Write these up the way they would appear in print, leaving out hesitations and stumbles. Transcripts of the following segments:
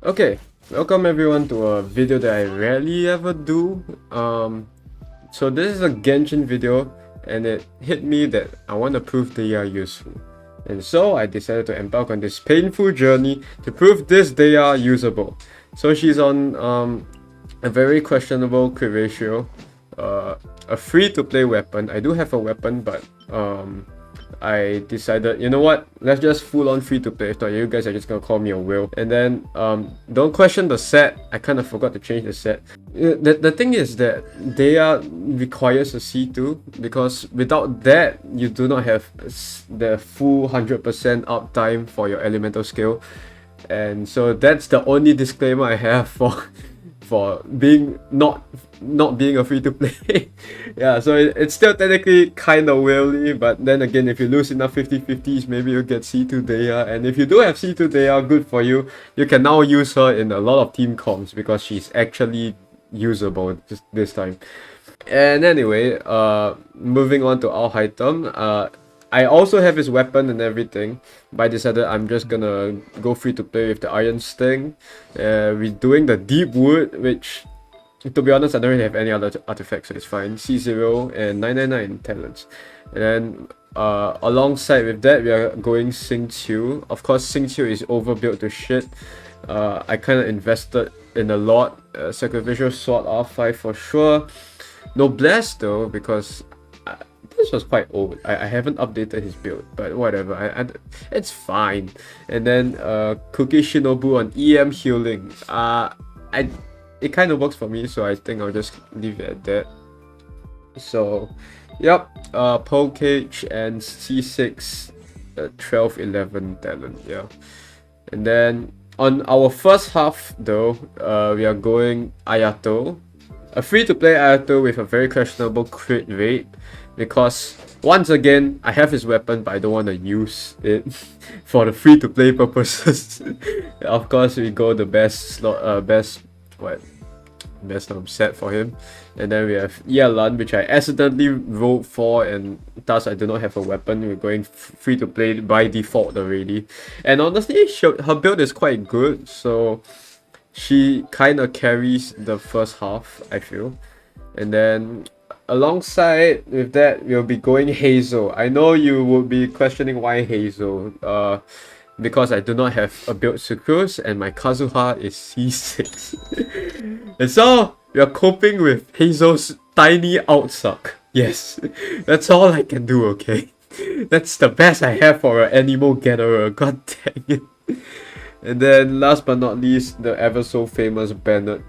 Okay, welcome everyone to a video that I rarely ever do. So this is a Genshin video, and it hit me that I want to prove they are useful. And so I decided to embark on this painful journey to prove this they are usable. So she's on a very questionable crit ratio, a free-to-play weapon. I do have a weapon, but I decided, you know what, let's just full on free to play. If not, you guys are just gonna call me a whale. And then don't question the set. I kind of forgot to change the set. The thing is that Dehya requires a C2, because without that you do not have the full 100% uptime for your elemental skill. And so that's the only disclaimer I have for being not being a free-to-play. Yeah, so it's still technically kind of whaley, but then again, if you lose enough 50-50s, maybe you'll get C2 Dehya. And if you do have C2 Dehya, good for you. You can now use her in a lot of team comps because she's actually usable this time. And anyway, moving on to our item. I also have his weapon and everything, but I decided I'm just gonna go free to play with the Iron Sting. We're doing the Deep Wood, which, to be honest, I don't really have any other artifacts, so it's fine. C0 and 999 talents. And then alongside with that, we are going Xingqiu. Of course, Xingqiu is overbuilt to shit. I kind of invested in a lot. Sacrificial Sword R5 for sure. No Blast though, because this was quite old. I haven't updated his build, but whatever. It's fine. And then Cookie Shinobu on EM healing. It kind of works for me, so I think I'll just leave it at that. So, yep. Pole Cage and C6, 12-11 talent. Yeah. And then on our first half though, we are going Ayato. A free-to-play Ayato with a very questionable crit rate, because once again, I have his weapon, but I don't want to use it for the free-to-play purposes. Of course, we go the best set for him. And then we have Yelan, which I accidentally rolled for, and thus I do not have a weapon. We're going free-to-play by default already. And honestly, her build is quite good, so she kind of carries the first half, I feel. And then alongside with that, we'll be going Hazel. I know you would be questioning why Hazel. Because I do not have a build Sucrose and my Kazuha is C6. And so, we are coping with Hazel's tiny outsuck. Yes, that's all I can do, okay? That's the best I have for an animal gatherer, god dang it. And then last but not least, the ever so famous Bennett,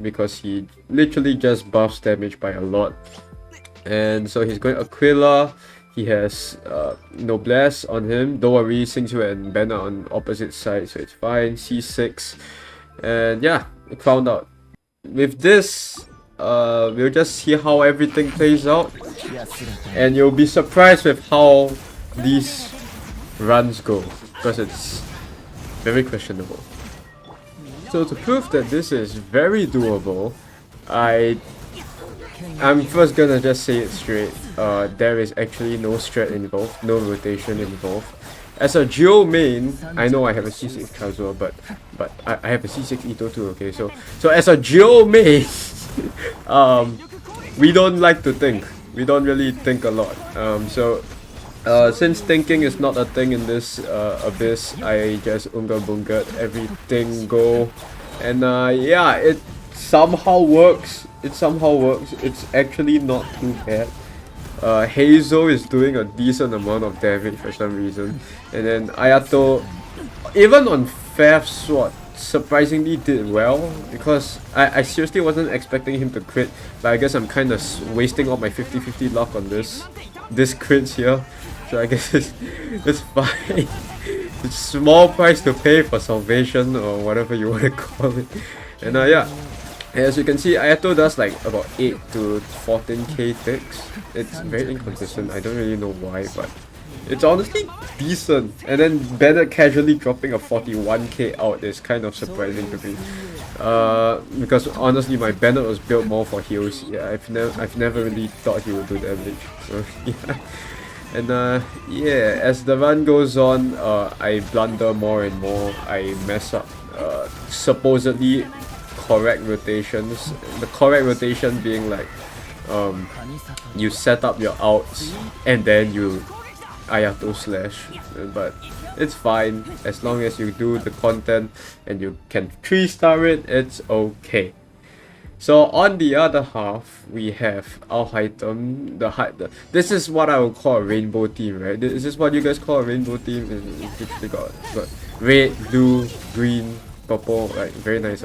because he literally just buffs damage by a lot. And so he's going Aquila. He has Noblesse on him. Don't worry, Xingqiu and Bennett on opposite sides, so it's fine. C6. And yeah, found out. With this, we'll just see how everything plays out. And you'll be surprised with how these runs go, because it's very questionable. So to prove that this is very doable, I'm first gonna just say it straight. There is actually no strat involved, no rotation involved. As a Geo main, I know I have a C6 Kazuha, but I have a C6 Ito too, okay? So as a Geo main, we don't like to think. We don't really think a lot. Since thinking is not a thing in this abyss, I just Unga Bunga everything go. And yeah, it somehow works. It's actually not too bad. Hazel is doing a decent amount of damage for some reason. And then Ayato, even on Fifth Sword, surprisingly did well, because I seriously wasn't expecting him to crit, but I guess I'm kind of wasting all my 50-50 luck on this crits here. So I guess it's fine. It's a small price to pay for salvation, or whatever you want to call it. And yeah. As you can see, Ayato does like about 8 to 14k ticks. It's very inconsistent, I don't really know why, but it's honestly decent. And then Bennett casually dropping a 41k out is kind of surprising to me. Because honestly, my Bennett was built more for heals. Yeah, I've never really thought he would do damage. So yeah. And yeah, as the run goes on, I blunder more and more. I mess up supposedly correct rotations. The correct rotation being like you set up your outs and then you Ayato slash, but it's fine as long as you do the content and you can 3-star it, it's okay. So on the other half, we have our item. This is what I would call a rainbow team, right? Is this what you guys call a rainbow team? It's literally got red, blue, green, purple, like very nice.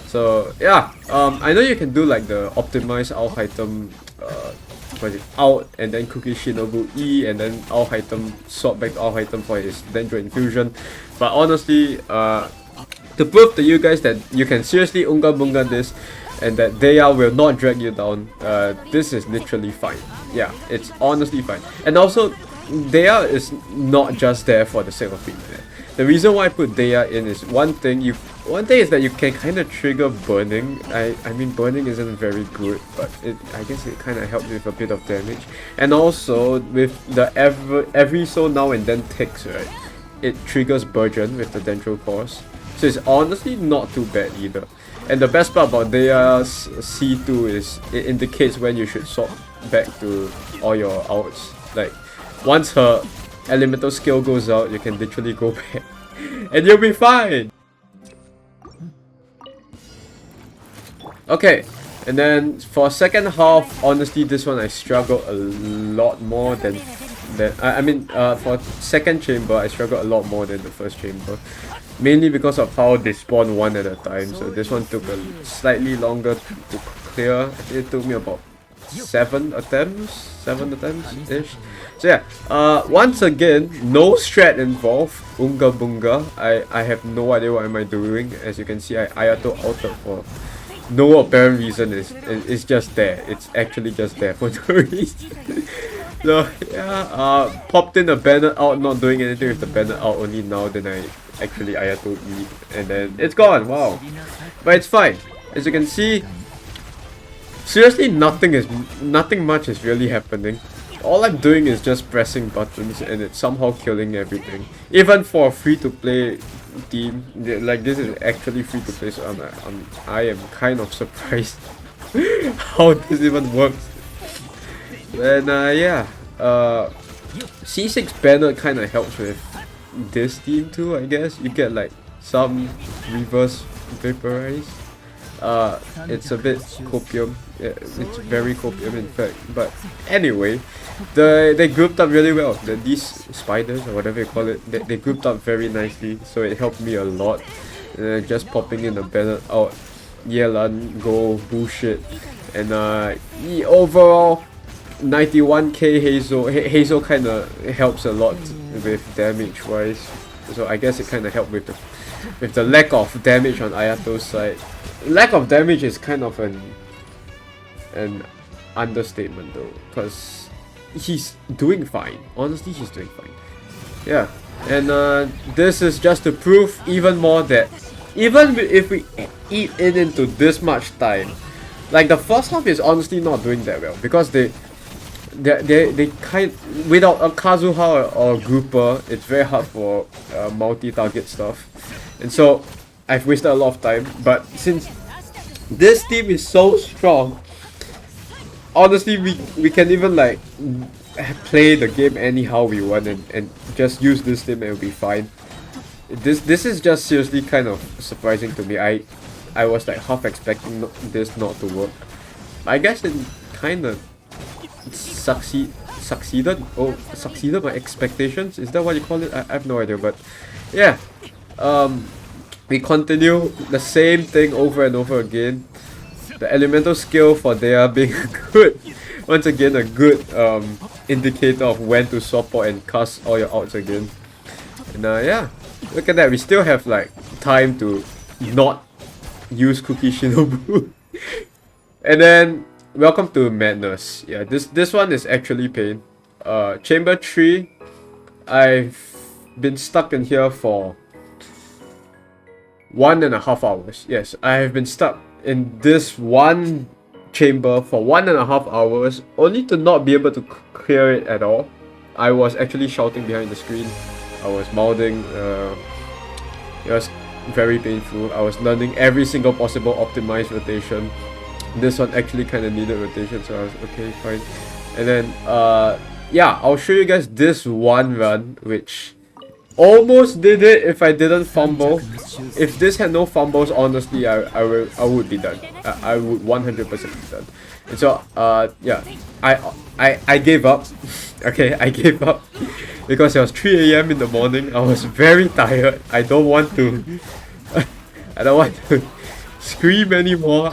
So yeah, I know you can do like the optimized our item, what is it, out and then Cookie Shinobu E and then our item swap back to our item for his Dendro infusion. But honestly, to prove to you guys that you can seriously Unga Bunga this and that Dehya will not drag you down, this is literally fine. Yeah, it's honestly fine. And also, Dehya is not just there for the sake of being there. The reason why I put Dehya in is one thing is that you can kind of trigger burning. I mean burning isn't very good, but I guess it kind of helps with a bit of damage. And also with the every so now and then ticks, right? It triggers Burgeon with the Dendro Course. So it's honestly not too bad either. And the best part about Dehya's C2 is it indicates when you should swap back to all your outs. Like once her elemental skill goes out, you can literally go back and you'll be fine. Okay, and then for second half, honestly this one I struggled a lot more than for second chamber I struggled a lot more than the first chamber. Mainly because of how they spawn one at a time, so this one took a slightly longer to clear. It took me about 7 attempts-ish. So yeah, once again, no strat involved, Unga Bunga. I have no idea what am I doing. As you can see, I Ayato altered for no apparent reason. It's just there. It's actually just there for no reason. So yeah, popped in a banner out, not doing anything with the banner out only now, then I actually Ayato E and then it's gone. Wow. But it's fine. As you can see, seriously nothing much is really happening. All I'm doing is just pressing buttons and it's somehow killing everything. Even for a free-to-play team, like this is actually free-to-play, so I am kind of surprised how this even works. And yeah, C6 banner kind of helps with this team too, I guess. You get like some reverse vaporize. It's a bit copium. Yeah, it's very copium in fact. But anyway, they grouped up really well. These spiders or whatever you call it, they grouped up very nicely. So it helped me a lot. Just popping in the banner out, Yelan, go bullshit, and overall 91k Hazel. Hazel kind of helps a lot with damage wise, so I guess it kind of helped with the lack of damage on Ayato's side. Lack of damage is kind of an understatement though, because he's doing fine. Honestly, he's doing fine. Yeah, and this is just to prove even more that even if we eat it into this much time, like the first half is honestly not doing that well because they kind without a Kazuha or a grouper, it's very hard for multi-target stuff, and so I've wasted a lot of time. But since this team is so strong, honestly we can even like play the game anyhow we want and just use this team and it'll be fine. This is just seriously kind of surprising to me. I was like half expecting this not to work. I guess it kind of succeeded my expectations. Is that what you call it? I have no idea, but yeah, we continue the same thing over and over again. The elemental skill for Dehya being good, once again a good indicator of when to swap out and cast all your outs again. And yeah, look at that, we still have like time to not use Cookie Shinobu. And then welcome to Madness. Yeah, this one is actually pain. Chamber 3, I've been stuck in here for 1.5 hours. Yes, I have been stuck in this one chamber for 1.5 hours, only to not be able to clear it at all. I was actually shouting behind the screen. I was mouthing. It was very painful. I was learning every single possible optimized rotation. This one actually kind of needed rotation, so I was okay, fine. And then yeah, I'll show you guys this one run which almost did it if I didn't fumble. If this had no fumbles, honestly, I would be done. I would 100% be done. And so yeah, I gave up. Okay, I gave up because it was 3 a.m. in the morning. I was very tired. I don't want to I don't want to scream anymore.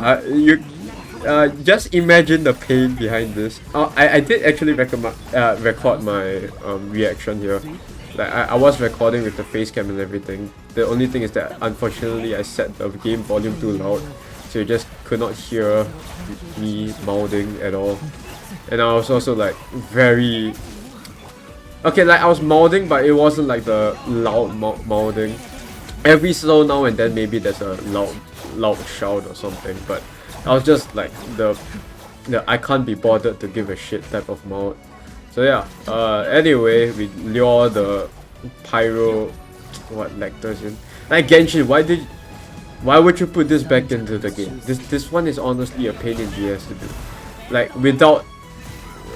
Just imagine the pain behind this. I did actually record my reaction here. Like I was recording with the face cam and everything. The only thing is that unfortunately I set the game volume too loud, so you just could not hear me mouthing at all. And I was also like very okay, like I was mouthing, but it wasn't like the loud mouthing. Every so now and then maybe there's a loud shout or something, but I was just like the I can't be bothered to give a shit type of mouth. So yeah, anyway, we lure the pyro lectors in. Like Genshin, why would you put this back into the game? This one is honestly a pain in the ass to do. Like without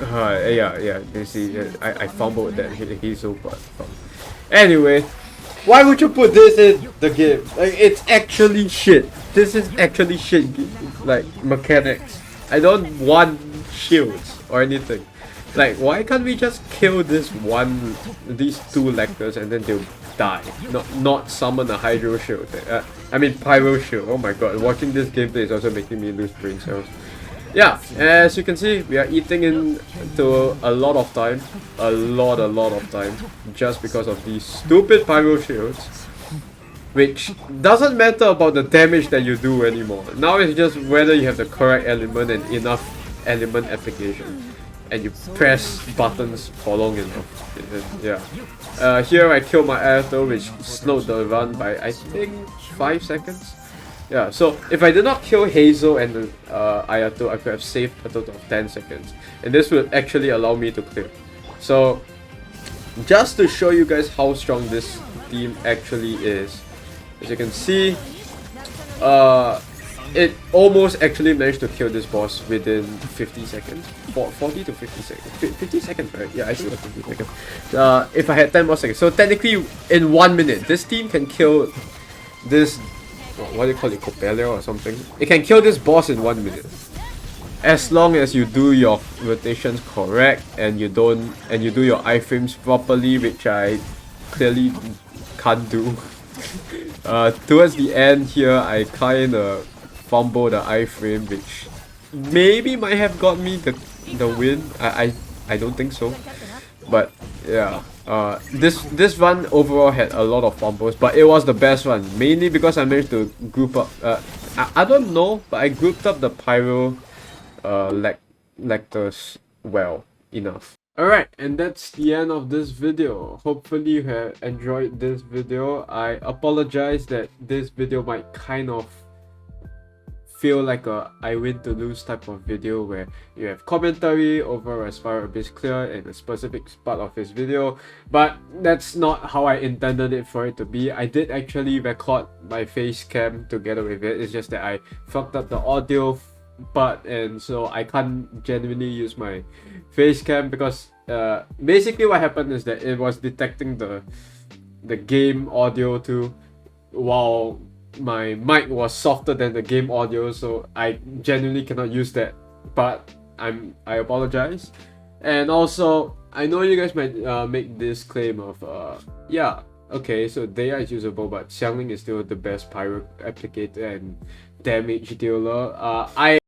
yeah, you see, I fumbled that. He's so bad. Anyway, why would you put this in the game? Like it's actually shit. This is actually shit. Like mechanics. I don't want shields or anything. Like, why can't we just kill these two lectors and then they'll die? Not summon a hydro shield. I mean pyro shield. Oh my god, watching this gameplay is also making me lose brain cells. Yeah, as you can see, we are eating into a lot of time. A lot of time. Just because of these stupid pyro shields. Which doesn't matter about the damage that you do anymore. Now it's just whether you have the correct element and enough element application. And you press buttons for long enough. Yeah. Here I killed my Ayato, which slowed the run by I think 5 seconds. Yeah, so if I did not kill Hazel and Ayato, I could have saved a total of 10 seconds. And this would actually allow me to clear. So, just to show you guys how strong this team actually is. As you can see, it almost actually managed to kill this boss within 50 seconds. 40 to 50 seconds. 50 seconds, right? Yeah, I think it was 50 seconds. If I had 10 more seconds. So technically, in 1 minute, this team can kill this... What do you call it? Copelia or something? It can kill this boss in 1 minute. As long as you do your rotations correct and you do your iframes properly, which I clearly can't do. Towards the end here, I kinda fumbled the iframe, which maybe might have got me the win. I don't think so, but yeah. This run overall had a lot of fumbles, but it was the best one, mainly because I managed to group up. I don't know, but I grouped up the pyro lectors well enough. Alright, and that's the end of this video. Hopefully you have enjoyed this video. I apologize that this video might kind of feel like a I win to lose type of video where you have commentary over as far as clear in a specific part of his video, but that's not how I intended it for it to be. I did actually record my face cam together with it. It's just that I fucked up the audio part, and so I can't genuinely use my face cam because basically what happened is that it was detecting the game audio too, while my mic was softer than the game audio, so I genuinely cannot use that. But I apologize. And also, I know you guys might make this claim of yeah, okay, so Dehya is usable, but Xiangling is still the best pyro applicator and damage dealer. I